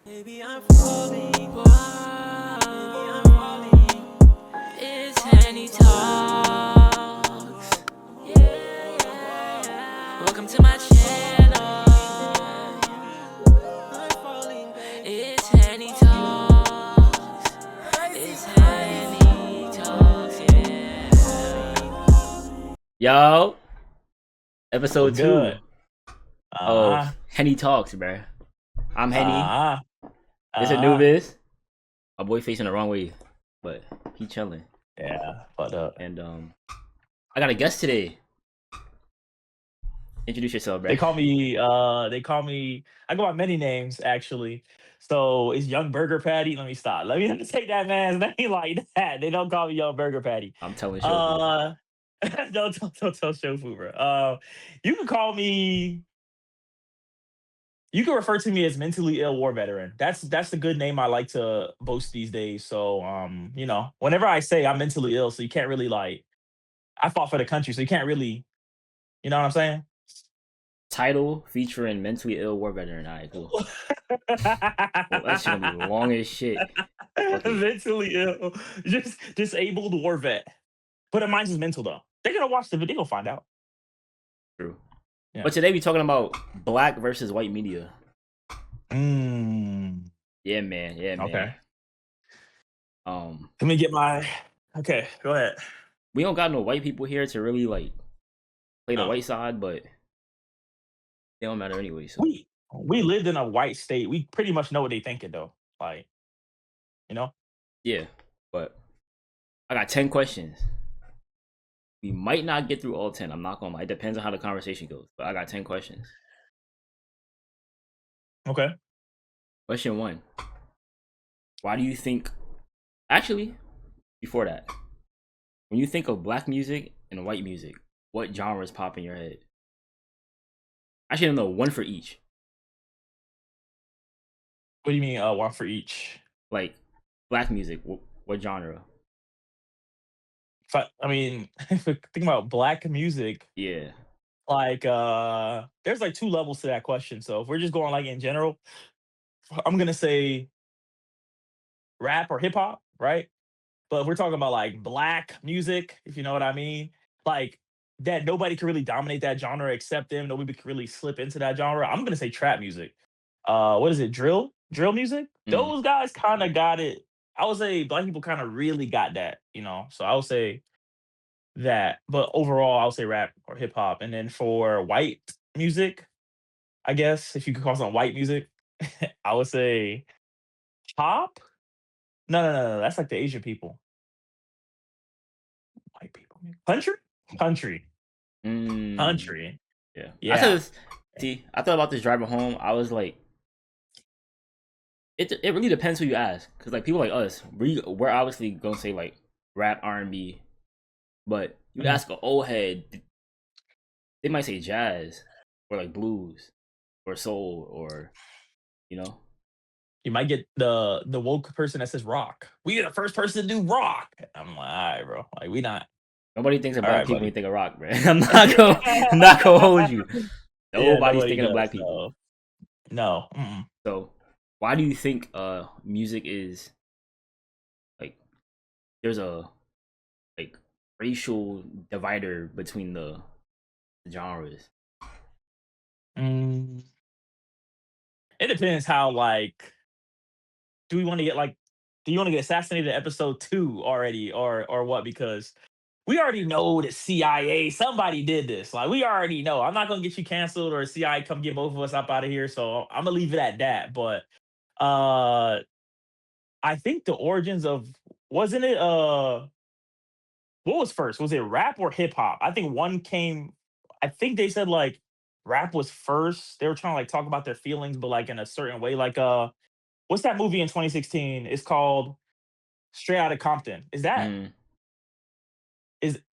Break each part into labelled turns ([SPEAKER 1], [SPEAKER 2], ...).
[SPEAKER 1] Maybe I'm falling, maybe I'm falling. It's Henny Talks. Yeah, yeah. Welcome to my channel. I'm falling, baby. It's Henny Talks. It's Henny Talks, yeah.
[SPEAKER 2] Yo,
[SPEAKER 3] Well,
[SPEAKER 2] episode
[SPEAKER 3] good.
[SPEAKER 2] 2
[SPEAKER 3] Uh-huh.
[SPEAKER 2] of Henny Talks, bruh. I'm Henny.
[SPEAKER 3] Uh-huh.
[SPEAKER 2] This is
[SPEAKER 3] Uh-huh.
[SPEAKER 2] Anubis. My boy facing the wrong way, but he chilling.
[SPEAKER 3] Yeah, but
[SPEAKER 2] And I got a guest today. Introduce yourself,
[SPEAKER 3] they
[SPEAKER 2] bruh.
[SPEAKER 3] call me I go by many names actually. So it's Young Burger Patty. Let me stop. Let me not take that man's name like that. They don't call me Young Burger Patty.
[SPEAKER 2] I'm telling Shofu.
[SPEAKER 3] Uh don't tell Shofu, bro. You can call me you can refer to me as mentally ill war veteran. That's the good name I like to boast these days. So whenever I say I'm mentally ill, so you can't really like I fought for the country, so you can't really, you know what I'm saying?
[SPEAKER 2] Title featuring mentally ill war veteran. Alright, cool. Well, that's gonna be long as shit. Okay,
[SPEAKER 3] Mentally ill, just disabled war vet. But mine's is mental though. They're gonna watch the video, they'll find out.
[SPEAKER 2] true.
[SPEAKER 3] Yeah.
[SPEAKER 2] But today we talking about black versus white media.
[SPEAKER 3] Mm,
[SPEAKER 2] Yeah, man. Yeah, man.
[SPEAKER 3] okay.
[SPEAKER 2] Um,
[SPEAKER 3] Let me get my. Okay, go ahead.
[SPEAKER 2] we don't got no white people here to really like play the
[SPEAKER 3] No,
[SPEAKER 2] white side, but they don't matter anyway. So
[SPEAKER 3] we lived in a white state. We pretty much know what they thinking though. Like, you know.
[SPEAKER 2] yeah, but I got 10 questions. We might not get through all 10. I'm not gonna lie. It depends on how the conversation goes. But I got 10 questions.
[SPEAKER 3] Okay.
[SPEAKER 2] Question 1. Why do you think actually, before that, when you think of black music and white music, what genres pop in your head? Actually, no, one for each.
[SPEAKER 3] What do you mean? One for each.
[SPEAKER 2] Like black music, what genre?
[SPEAKER 3] I mean, if we think about black music,
[SPEAKER 2] Yeah.
[SPEAKER 3] like there's like two levels to that question. So if we're just going like in general, I'm gonna say rap or hip hop, right? But if we're talking about like black music, if you know what I mean, like that nobody can really dominate that genre except them. Nobody can really slip into that genre. I'm gonna say trap music. What is it? Drill music.
[SPEAKER 2] Mm.
[SPEAKER 3] Those guys kind of got it. I would say black people kind of really got that, you know. So I would say that. But overall, I would say rap or hip hop. And then for white music, I guess if you could call something white music, I would say pop. No. That's like the Asian people. White people. Country? Country.
[SPEAKER 2] Mm.
[SPEAKER 3] Country.
[SPEAKER 2] Yeah. I said
[SPEAKER 3] Yeah.
[SPEAKER 2] this. See, I thought about this driving home. I was like, it really depends who you ask, because like people like us, we're obviously gonna say like rap, R&B, but you
[SPEAKER 3] Mhm.
[SPEAKER 2] ask an old head, they might say jazz or like blues or soul or you know.
[SPEAKER 3] You might get the woke person that says rock. We are the first person to do rock. I'm like, all right, bro. Like we not.
[SPEAKER 2] Nobody thinks of
[SPEAKER 3] All
[SPEAKER 2] black
[SPEAKER 3] right,
[SPEAKER 2] people when you
[SPEAKER 3] buddy.
[SPEAKER 2] think of rock, man. I'm not gonna hold you.
[SPEAKER 3] Yeah,
[SPEAKER 2] Nobody's
[SPEAKER 3] nobody
[SPEAKER 2] thinking of
[SPEAKER 3] does.
[SPEAKER 2] black people.
[SPEAKER 3] So no. Mm-mm.
[SPEAKER 2] So why do you think music is like there's a like racial divider between the genres?
[SPEAKER 3] Mm. It depends how like do we want to get like do you want to get assassinated at episode 2 already or what? Because we already know the CIA, somebody did this. Like we already know. I'm not gonna get you canceled or CIA come get both of us up out of here. So I'm gonna leave it at that. But uh I think the origins of wasn't it what was first? Was it rap or hip hop? I think one came I think they said like rap was first. They were trying to like talk about their feelings, but like in a certain way. Like what's that movie in 2016? It's called Straight Outta Compton.
[SPEAKER 2] Mm,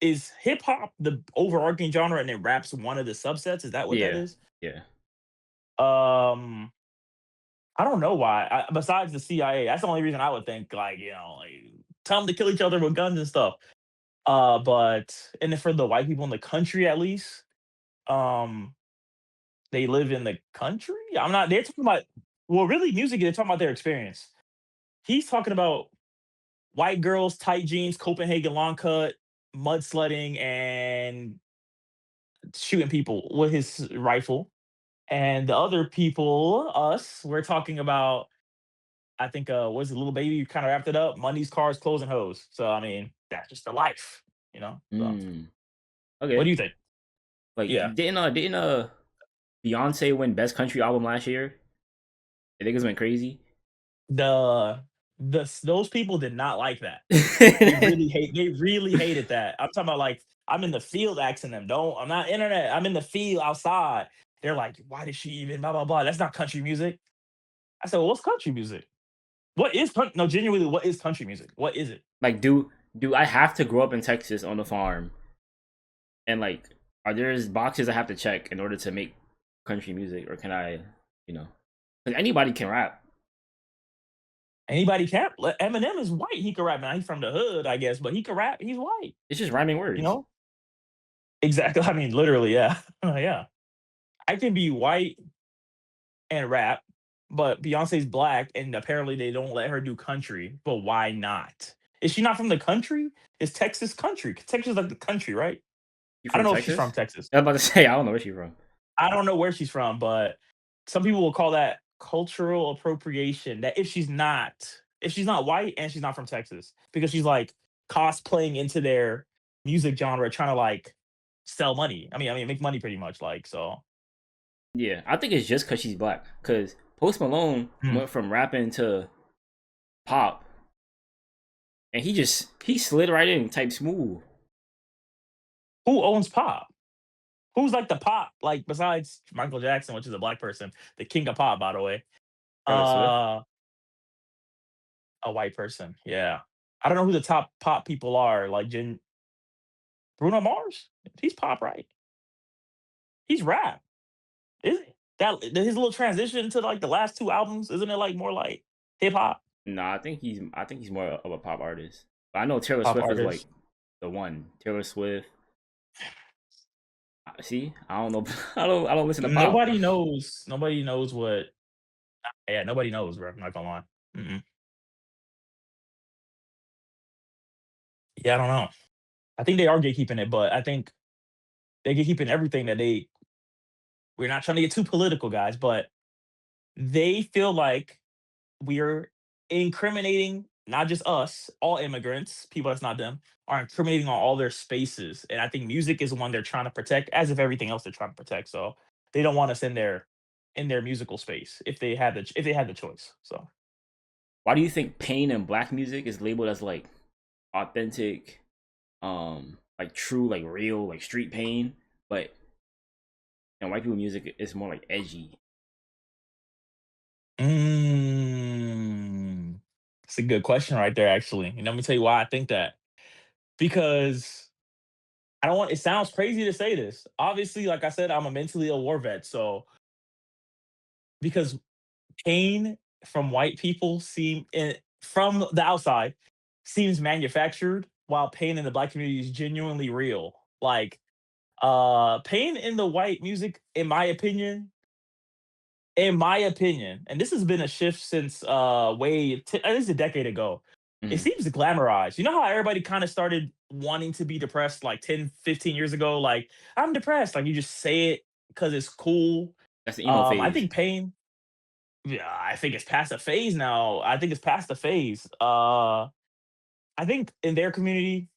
[SPEAKER 3] Is hip hop the overarching genre and then rap's one of the subsets? Is that what that
[SPEAKER 2] yeah,
[SPEAKER 3] is?
[SPEAKER 2] yeah.
[SPEAKER 3] Um I don't know why. Besides the CIA, that's the only reason I would think like, like tell them to kill each other with guns and stuff. But and then for the white people in the country at least, um, they live in the country. I'm not. They're talking about. well, really, music. They're talking about their experience. He's talking about white girls, tight jeans, Copenhagen long cut, mudsledding, and shooting people with his rifle. And the other people, us, we're talking about. I think was it little baby? You kind of wrapped it up. Money's cars, clothes, and hoes. So I mean, that's just the life, you know. So
[SPEAKER 2] Mm,
[SPEAKER 3] what do
[SPEAKER 2] okay.
[SPEAKER 3] you think?
[SPEAKER 2] Like
[SPEAKER 3] Yeah.
[SPEAKER 2] didn't Beyonce win Best Country Album last year? The niggas went crazy.
[SPEAKER 3] The those people did not like that. They really hated that. I'm talking about like I'm in the field asking them, don't I'm not internet, I'm in the field outside. They're like, why did she even blah blah blah? That's not country music. I said, well, what's country music? What is no genuinely what is country music? What is it?
[SPEAKER 2] Like, do I have to grow up in Texas on the farm and like are there boxes I have to check in order to make country music, or can I, you know, because anybody can rap.
[SPEAKER 3] Anybody can Eminem is white. He can rap. Now he's from the hood, I guess, but he can rap. He's white,
[SPEAKER 2] It's just rhyming
[SPEAKER 3] you
[SPEAKER 2] words.
[SPEAKER 3] know? Exactly. I mean, literally, yeah. Yeah. I can be white and rap, but Beyonce's black, and apparently they don't let her do country. But why not? Is she not from the country? Is Texas country? Texas is like the country, right?
[SPEAKER 2] You
[SPEAKER 3] I don't
[SPEAKER 2] from
[SPEAKER 3] know if she's
[SPEAKER 2] Texas?
[SPEAKER 3] from Texas.
[SPEAKER 2] I was about to say I don't know where she from.
[SPEAKER 3] I don't know where she's from, but some people will call that cultural appropriation. That if she's not white and she's not from Texas, because she's like cosplaying into their music genre, trying to like sell money. I mean, make money pretty much. Like so.
[SPEAKER 2] Yeah, I think it's just because she's black. Because Post Malone
[SPEAKER 3] Hmm.
[SPEAKER 2] went from rapping to pop, and he slid right in, type smooth.
[SPEAKER 3] Who owns pop? Who's like the pop? Like besides Michael Jackson, which is a black person, the king of pop, by the way.
[SPEAKER 2] Taylor Swift.
[SPEAKER 3] Uh, a white person. Yeah, I don't know who the top pop people are. Like Bruno Mars. He's pop, right? He's rap. Is it? That his little transition to like the last two albums, isn't it like more like hip hop
[SPEAKER 2] Nah, I think he's more of a pop artist. But I know Taylor
[SPEAKER 3] pop
[SPEAKER 2] Swift is like
[SPEAKER 3] artist?
[SPEAKER 2] the one. Taylor Swift. See, I don't know. I don't listen to pop.
[SPEAKER 3] Nobody knows. Nobody knows what. Yeah, nobody knows, bro. I'm not gonna lie. Mm-mm. Yeah, I don't know. I think they are gatekeeping it, but I think they gatekeeping everything that they. We're not trying to get too political, guys, but they feel like we're incriminating not just us, all immigrants, people that's not them, are incriminating on all their spaces. And I think music is one they're trying to protect, as if everything else they're trying to protect. So they don't want us in their musical space if they had the choice. So
[SPEAKER 2] Why do you think pain in black music is labeled as like authentic, like true, like real, like street pain, but in white people music is more like edgy?
[SPEAKER 3] mm, it's a good question right there, actually. And let me tell you why I think that. Because I don't want it sounds crazy to say this. Obviously, like I said, I'm a mentally ill war vet. So because pain from white people from the outside seems manufactured, while pain in the black community is genuinely real. Like pain in the white music, in my opinion, and this has been a shift since at least a decade ago. It
[SPEAKER 2] Hmm.
[SPEAKER 3] seems glamorized. You know how everybody kind of started wanting to be depressed like 10, 15 years ago? Like, I'm depressed. Like you just say it because it's cool.
[SPEAKER 2] That's the emo
[SPEAKER 3] I
[SPEAKER 2] phase.
[SPEAKER 3] think pain, yeah, I think it's past the phase now. I think it's past the phase. I think in their community,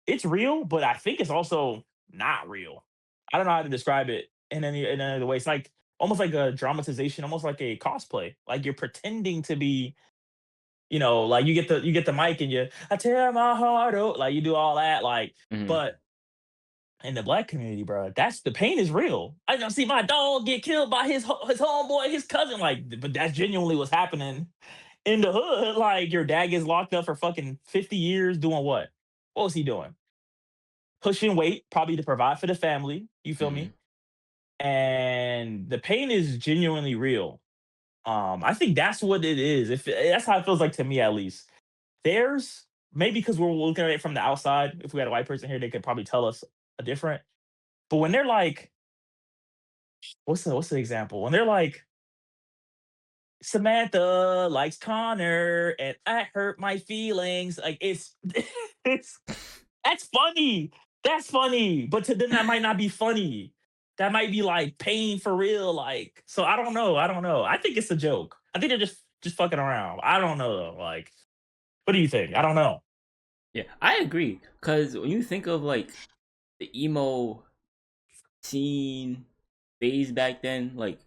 [SPEAKER 3] it's real, but I think it's also not real. I don't know how to describe it in any other way. It's like almost like a dramatization, almost like a cosplay. Like you're pretending to be, like you get the mic and I tear my heart out, like you do all that, like,
[SPEAKER 2] Hmm.
[SPEAKER 3] but in the black community, bro, that's the pain is real. I don't see my dog get killed by his homeboy, his cousin, like, but that's genuinely what's happening in the hood. Like your dad gets locked up for fucking 50 years doing what? What was he doing? Pushing weight, probably to provide for the family. You feel
[SPEAKER 2] Hmm.
[SPEAKER 3] me? And the pain is genuinely real. I think that's what it is. If that's how it feels like to me, at least. There's maybe because we're looking at it from the outside. If we had a white person here, they could probably tell us a different. But when they're like, what's the example? When they're like Samantha likes Connor, and I hurt my feelings. Like it's that's funny. That's funny. But to them, that might not be funny. That might be like pain for real. Like, so I don't know. I don't know. I think it's a joke. I think they're just fucking around. I don't know though. Like, what do you think? I don't know.
[SPEAKER 2] Yeah, I agree. Cause when you think of like the emo scene phase back then, like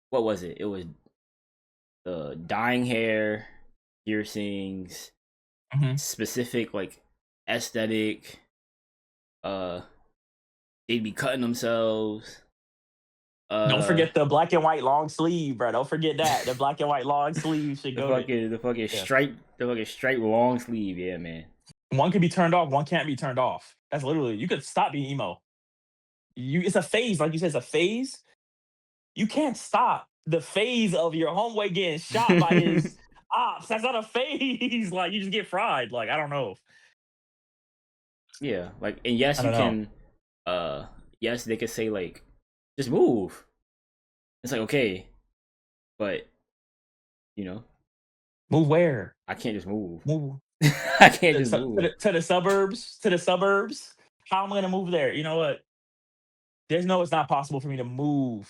[SPEAKER 2] what was it? It was the dyeing hair, piercings,
[SPEAKER 3] Mhm.
[SPEAKER 2] specific like aesthetic. Uh, they'd be cutting themselves.
[SPEAKER 3] Don't
[SPEAKER 2] Uh,
[SPEAKER 3] forget the black and white long sleeve, bro. Don't forget that. The black and white long sleeve should
[SPEAKER 2] the
[SPEAKER 3] go to
[SPEAKER 2] fucking the fucking
[SPEAKER 3] yeah.
[SPEAKER 2] stripe, the fucking stripe long sleeve. Yeah, man.
[SPEAKER 3] One can be turned off, one can't be turned off. That's literally you could stop being emo. It's a phase, like you said, it's a phase. You can't stop the phase of your homeboy getting shot by his ops. That's not a phase. Like you just get fried. Like I don't know.
[SPEAKER 2] Yeah, like and
[SPEAKER 3] I
[SPEAKER 2] yes, you
[SPEAKER 3] don't know.
[SPEAKER 2] can. Uh, yes, they could say like, just move. It's like okay, but you know,
[SPEAKER 3] Move where?
[SPEAKER 2] I can't just move.
[SPEAKER 3] Move
[SPEAKER 2] I can't just move.
[SPEAKER 3] to the suburbs. To the suburbs. How am I gonna move there? You know what? There's no. It's not possible for me to move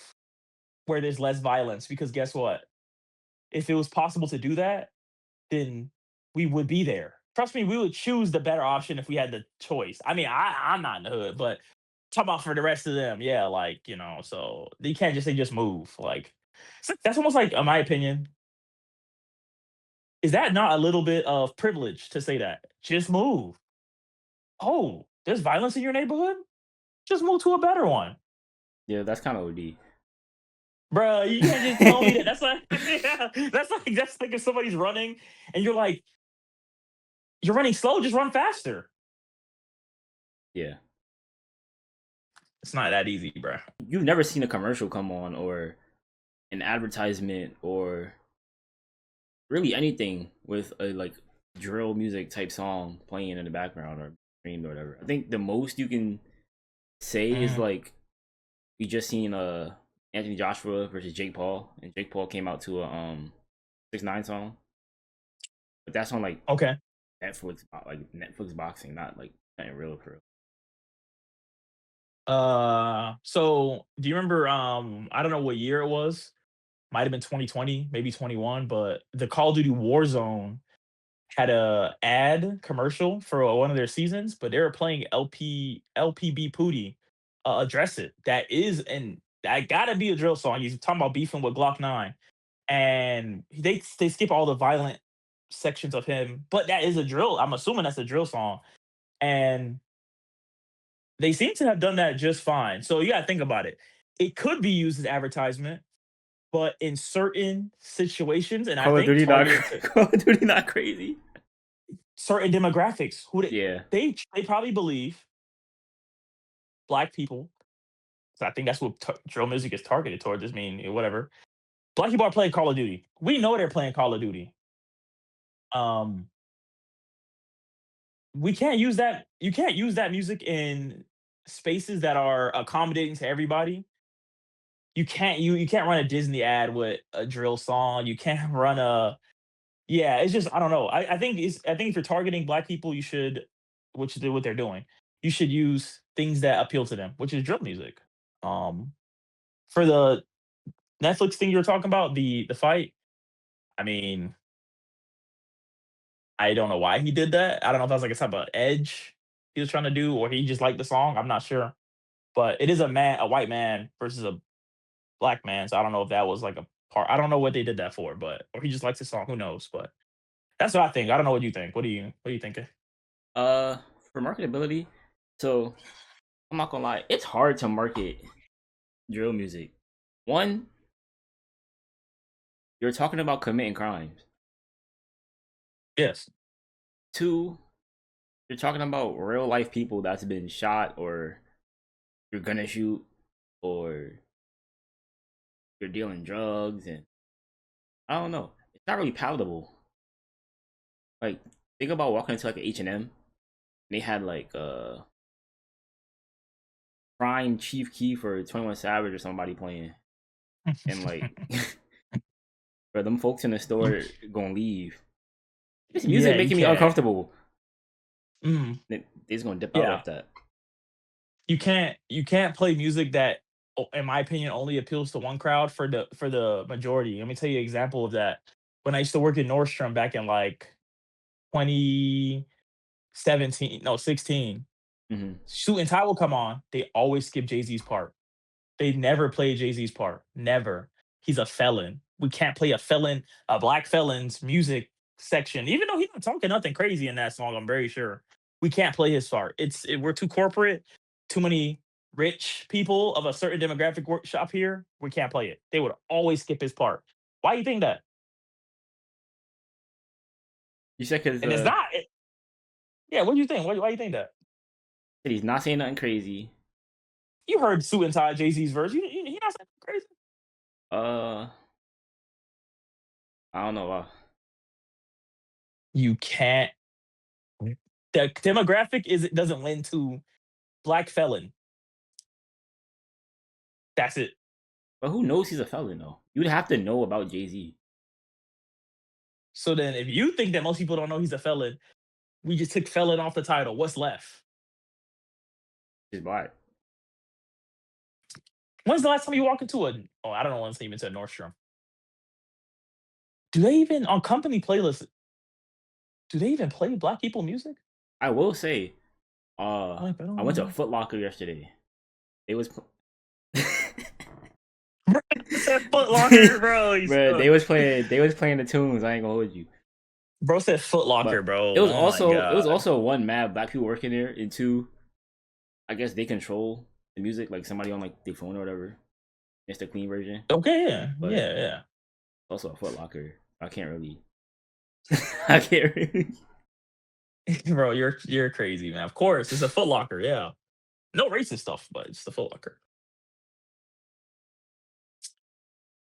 [SPEAKER 3] where there's less violence because guess what? If it was possible to do that, then we would be there. Trust me, we would choose the better option if we had the choice. I mean, I'm not in the hood, but talking about for the rest of them, yeah, like so you can't just say just move. Like that's almost like, in my opinion, is that not a little bit of privilege to say that? Just move. Oh, there's violence in your neighborhood? Just move to a better one.
[SPEAKER 2] Yeah, that's kind of OD.
[SPEAKER 3] Bruh, you can't just tell me that. That's like, yeah, that's like if somebody's running and you're like, you're running slow, just run faster.
[SPEAKER 2] Yeah,
[SPEAKER 3] It's not that easy, bruh.
[SPEAKER 2] you've never seen a commercial come on or an advertisement or really anything with a like drill music type song playing in the background or streamed or whatever. I think the most you can say is
[SPEAKER 3] Mm,
[SPEAKER 2] like we just seen Anthony Joshua versus Jake Paul, and Jake Paul came out to a 6ix9ine song, but that's on like
[SPEAKER 3] okay.
[SPEAKER 2] Netflix boxing, not like nothing real for real.
[SPEAKER 3] So do you remember I don't know what year it was. Might have been 2020, maybe 21, but the Call of Duty Warzone had a ad commercial for one of their seasons, but they were playing LPB Pootie address it. That is and that gotta be a drill song. He's talking about beefing with Glock 9. And they skip all the violent sections of him, but that is a drill. I'm assuming that's a drill song. And they seem to have done that just fine. So you gotta think about it. It could be used as advertisement, but in certain situations, and I
[SPEAKER 2] Call of
[SPEAKER 3] think
[SPEAKER 2] Duty not
[SPEAKER 3] targeted to
[SPEAKER 2] Call of Duty not crazy.
[SPEAKER 3] certain demographics, who
[SPEAKER 2] Yeah,
[SPEAKER 3] they probably believe black people. So I think that's what drill music is targeted towards. I mean, whatever. Black people are playing Call of Duty. We know they're playing Call of Duty. Um, we can't use that. You can't use that music in spaces that are accommodating to everybody. You can't run a Disney ad with a drill song. You can't run a yeah. It's just I don't know. I think if you're targeting black people, you should, which is what they're doing. You should use things that appeal to them, which is drill music. Um, for the Netflix thing you were talking about, the fight. I mean, I don't know why he did that. I don't know if that was like a type of edge he was trying to do, or he just liked the song. I'm not sure, but it is a white man versus a black man. So I don't know if that was like a part. I don't know what they did that for, but or he just likes the song. Who knows? But that's what I think. I don't know what you think. What do you think?
[SPEAKER 2] uh, for marketability, so I'm not gonna lie, it's hard to market drill music. One, you're talking about committing crimes.
[SPEAKER 3] Yes.
[SPEAKER 2] Two, you're talking about real life people that's been shot or you're gonna shoot or you're dealing drugs and I don't know. It's not really palatable. Like think about walking into like an H&M and they had like Prime Chief Keef or 21 Savage or somebody playing and like But them folks in the store gonna leave. This music
[SPEAKER 3] Yeah, you
[SPEAKER 2] making me
[SPEAKER 3] can't.
[SPEAKER 2] uncomfortable.
[SPEAKER 3] Mm,
[SPEAKER 2] They're just gonna dip out
[SPEAKER 3] yeah,
[SPEAKER 2] like that.
[SPEAKER 3] you can't play music that, in my opinion, only appeals to one crowd for the majority. Let me tell you an example of that. When I used to work in Nordstrom back in like 2017, no 16,
[SPEAKER 2] Hmm.
[SPEAKER 3] Suit and Tie will come on. They always skip Jay Z's part. They never play Jay Z's part. Never. He's a felon. We can't play a black felon's music section, even though he's not talking nothing crazy in that song. I'm very sure we can't play his part. We're too corporate. Too many rich people of a certain demographic workshop here. We can't play it. They would always skip his part. Why do you think that?
[SPEAKER 2] You said because
[SPEAKER 3] And it's not. Yeah. What do you think? Why do you think that?
[SPEAKER 2] he's not saying nothing crazy.
[SPEAKER 3] You heard Suit and Tie Jay Z's verse. He not saying crazy.
[SPEAKER 2] Uh, I don't know.
[SPEAKER 3] You can't. The demographic doesn't lend to black felon. That's it.
[SPEAKER 2] But who knows he's a felon though? You'd have to know about Jay Z.
[SPEAKER 3] So then, if you think that most people don't know he's a felon, we just took felon off the title. What's left?
[SPEAKER 2] He's black.
[SPEAKER 3] When's the last time you walk into a? Oh, I don't know. When's even to a Nordstrom. Do they even on company playlists? Do they even play black people music?
[SPEAKER 2] I will say,
[SPEAKER 3] I
[SPEAKER 2] I went to
[SPEAKER 3] don't
[SPEAKER 2] Foot Locker yesterday. It was.
[SPEAKER 3] said Foot Locker, bro.
[SPEAKER 2] Bro, they was playing the tunes. I ain't gonna hold you.
[SPEAKER 3] Bro said Foot Locker,
[SPEAKER 2] But
[SPEAKER 3] bro.
[SPEAKER 2] it was
[SPEAKER 3] Oh my God.
[SPEAKER 2] also one mad black people working there, and two, I guess they control the music, like somebody on like their phone or whatever. It's the clean version,
[SPEAKER 3] Okay, yeah,
[SPEAKER 2] but
[SPEAKER 3] yeah.
[SPEAKER 2] also a Foot Locker. I can't really. I can't really.
[SPEAKER 3] Bro, you're crazy, man. Of course, it's a Foot Locker. Yeah, no racist stuff, but it's the Foot Locker.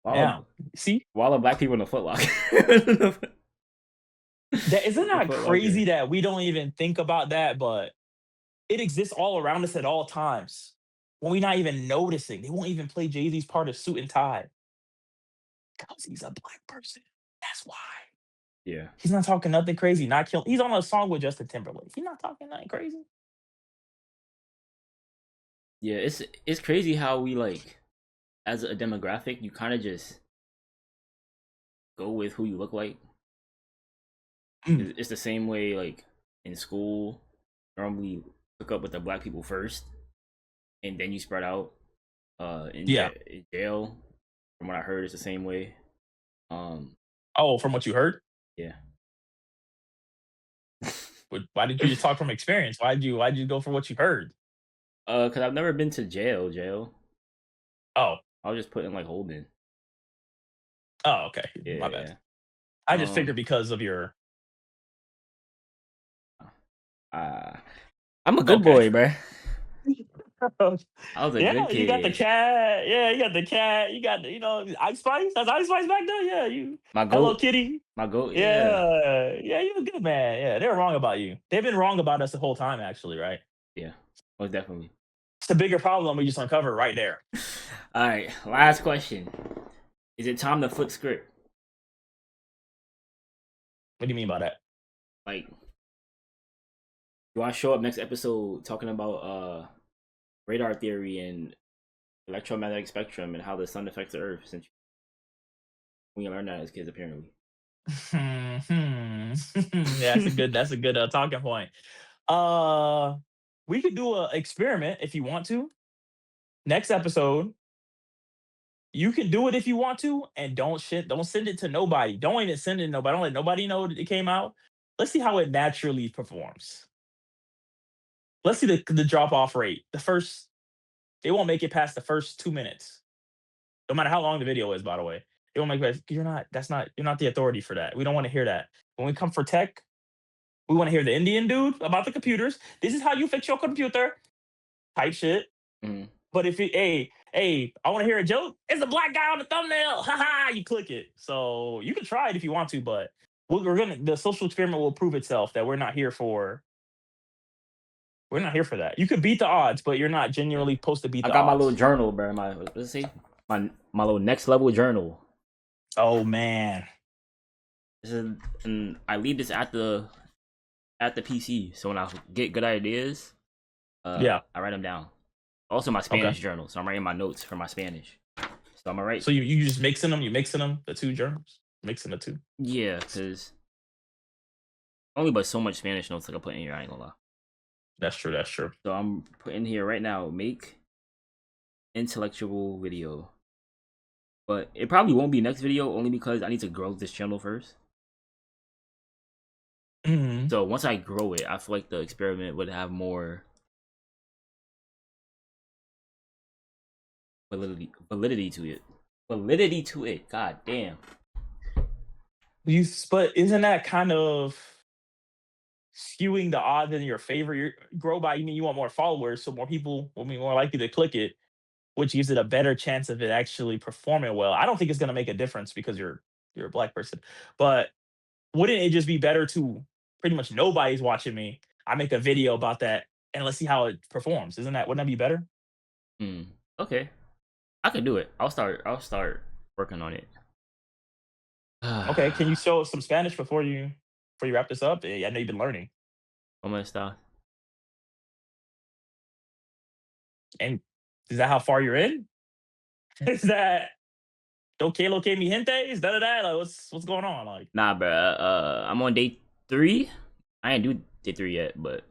[SPEAKER 3] Yeah.
[SPEAKER 2] While
[SPEAKER 3] See,
[SPEAKER 2] while the black people in the Foot Locker.
[SPEAKER 3] isn't
[SPEAKER 2] The
[SPEAKER 3] that
[SPEAKER 2] Foot
[SPEAKER 3] crazy
[SPEAKER 2] Locker.
[SPEAKER 3] that we don't even think about that, but it exists all around us at all times. When we're not even noticing, they won't even play Jay Z's part of Suit and Tie because he's a black person. That's why.
[SPEAKER 2] Yeah,
[SPEAKER 3] He's not talking nothing crazy. Not killing. He's on a song with Justin Timberlake. He's not talking nothing crazy.
[SPEAKER 2] yeah. It's crazy how we like as a demographic, you kind of just go with who you look like.
[SPEAKER 3] Mm,
[SPEAKER 2] It's the same way like in school, normally hook up with the black people first, and then you spread out.
[SPEAKER 3] yeah.
[SPEAKER 2] In jail, from what I heard, it's the same way. Um,
[SPEAKER 3] Oh, from what you heard,
[SPEAKER 2] yeah.
[SPEAKER 3] why did you just talk from experience? Why did you go for what you heard?
[SPEAKER 2] Cause I've never been to jail. Jail.
[SPEAKER 3] Oh,
[SPEAKER 2] I was just put in like holding.
[SPEAKER 3] oh, okay. My bad.
[SPEAKER 2] Yeah.
[SPEAKER 3] I just
[SPEAKER 2] Um.
[SPEAKER 3] figured because of your.
[SPEAKER 2] Uh, I'm a good
[SPEAKER 3] Okay.
[SPEAKER 2] boy, bruh. I was a good
[SPEAKER 3] Yeah, you got the
[SPEAKER 2] kid.
[SPEAKER 3] cat. Yeah, you got the cat. You got the, Ice Spice. That's Ice Spice back there. Yeah, you.
[SPEAKER 2] My
[SPEAKER 3] Hello
[SPEAKER 2] goat.
[SPEAKER 3] Kitty.
[SPEAKER 2] My goat. Yeah.
[SPEAKER 3] Yeah, yeah, you're a good man. Yeah, they're wrong about you. They've been wrong about us the whole time, actually, right?
[SPEAKER 2] Yeah. Most definitely.
[SPEAKER 3] It's the bigger problem we just uncovered right there.
[SPEAKER 2] All right. Last question. Is it time to flip script?
[SPEAKER 3] What do you mean by that?
[SPEAKER 2] Like, do I show up next episode talking about radar theory and electromagnetic spectrum and how the sun affects the earth, since we learned that as kids apparently.
[SPEAKER 3] Yeah, that's a good talking point. We could do an experiment if you want to. Next episode, you can do it if you want to, and don't send it to nobody. Don't even send it to nobody. Don't let nobody know that it came out. Let's see how it naturally performs. Let's see the drop off rate. They won't make it past the first 2 minutes. No matter how long the video is, by the way. They won't make it. You're not the authority for that. We don't want to hear that. When we come for tech, we want to hear the Indian dude about the computers. This is how you fix your computer. Type shit.
[SPEAKER 2] Mm.
[SPEAKER 3] But if it, hey, I want to hear a joke. It's a black guy on the thumbnail. Ha ha! You click it. So you can try it if you want to, but the social experiment will prove itself that we're not here for. We're not here for that. You could beat the odds, but you're not
[SPEAKER 2] Yeah.
[SPEAKER 3] genuinely supposed to beat
[SPEAKER 2] I
[SPEAKER 3] the
[SPEAKER 2] got my little
[SPEAKER 3] odds.
[SPEAKER 2] journal, bro. What's it say? My little next level journal.
[SPEAKER 3] Oh man.
[SPEAKER 2] This is, and I leave this at the PC. So when I get good ideas,
[SPEAKER 3] Yeah.
[SPEAKER 2] I write them down. Also, my
[SPEAKER 3] Okay.
[SPEAKER 2] Spanish journal. So I'm writing my notes for my Spanish. So I'm gonna write.
[SPEAKER 3] So you just mixing them? You mixing them? The two journals? Mixing the two.
[SPEAKER 2] Yeah, because only but so much Spanish notes I can put in here. I ain't gonna lie.
[SPEAKER 3] That's true. That's true.
[SPEAKER 2] So I'm putting here right now. Make intellectual video. But it probably won't be next video only because I need to grow this channel first.
[SPEAKER 3] Mhm.
[SPEAKER 2] So once I grow it, I feel like the experiment would have more validity to it. Validity to it. God damn.
[SPEAKER 3] But isn't that kind of skewing the odds in your favor? You grow by, you mean you want more followers, so more people will be more likely to click it, which gives it a better chance of it actually performing well. I don't think it's gonna make a difference because you're a black person, but wouldn't it just be better to pretty much nobody's watching me? I make a video about that and let's see how it performs. Wouldn't that be better?
[SPEAKER 2] Hmm. Okay. I could do it. I'll start working on it.
[SPEAKER 3] Okay, can you show us some Spanish before you wrap this up? I know you've been learning.
[SPEAKER 2] ¿Cómo está?
[SPEAKER 3] And is that how far you're in? Is that okay, lo que mi gente? Is that? Like, what's going on? Like,
[SPEAKER 2] Nah, bro. I'm on day 3. I ain't do day 3 yet, but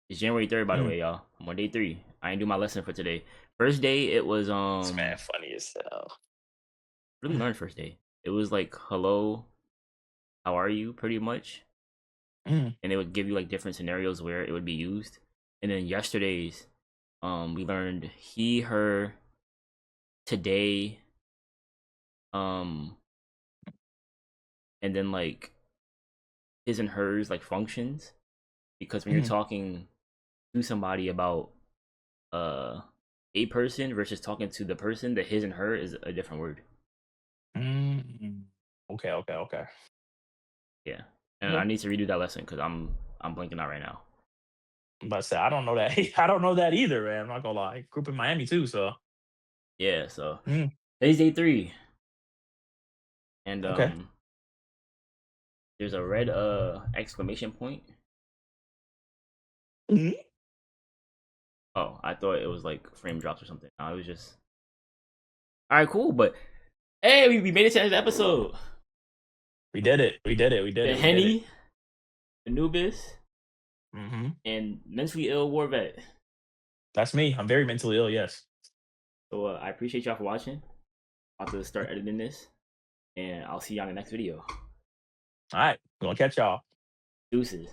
[SPEAKER 2] it's January 3rd, by the
[SPEAKER 3] mm,
[SPEAKER 2] way, y'all. I'm on day 3. I ain't do my lesson for today. First day, it was
[SPEAKER 3] this man funny as hell.
[SPEAKER 2] what did we learn first day? It was like hello, how are you, pretty much,
[SPEAKER 3] Mm,
[SPEAKER 2] and it would give you like different scenarios where it would be used. And then yesterday's, we learned he, her, today, um, and then like his and hers like functions, because when you're
[SPEAKER 3] mm,
[SPEAKER 2] talking to somebody about uh a person versus talking to the person, the his and her is a different word.
[SPEAKER 3] mm. Okay, okay, okay.
[SPEAKER 2] Yeah, and I
[SPEAKER 3] Okay.
[SPEAKER 2] need to redo that lesson because I'm blanking out right now.
[SPEAKER 3] I'm about to say I don't know that. I don't know that either, man. I'm not gonna lie. Group in Miami too, so
[SPEAKER 2] Yeah, so
[SPEAKER 3] mm,
[SPEAKER 2] today's day 3, and
[SPEAKER 3] okay.
[SPEAKER 2] there's a red exclamation point.
[SPEAKER 3] Mhm.
[SPEAKER 2] Oh, I thought it was like frame drops or something. No, it was just all right, cool. But hey, we made it to the end of the episode.
[SPEAKER 3] We did it. We did it. We did
[SPEAKER 2] The
[SPEAKER 3] it. We did it.
[SPEAKER 2] Henny, Anubis,
[SPEAKER 3] Hmm.
[SPEAKER 2] and mentally ill war vet.
[SPEAKER 3] That's me. I'm very mentally ill. Yes.
[SPEAKER 2] So I appreciate y'all for watching. I'm about to start editing this, and I'll see y'all in the next video.
[SPEAKER 3] All right. Gonna catch y'all.
[SPEAKER 2] Deuces.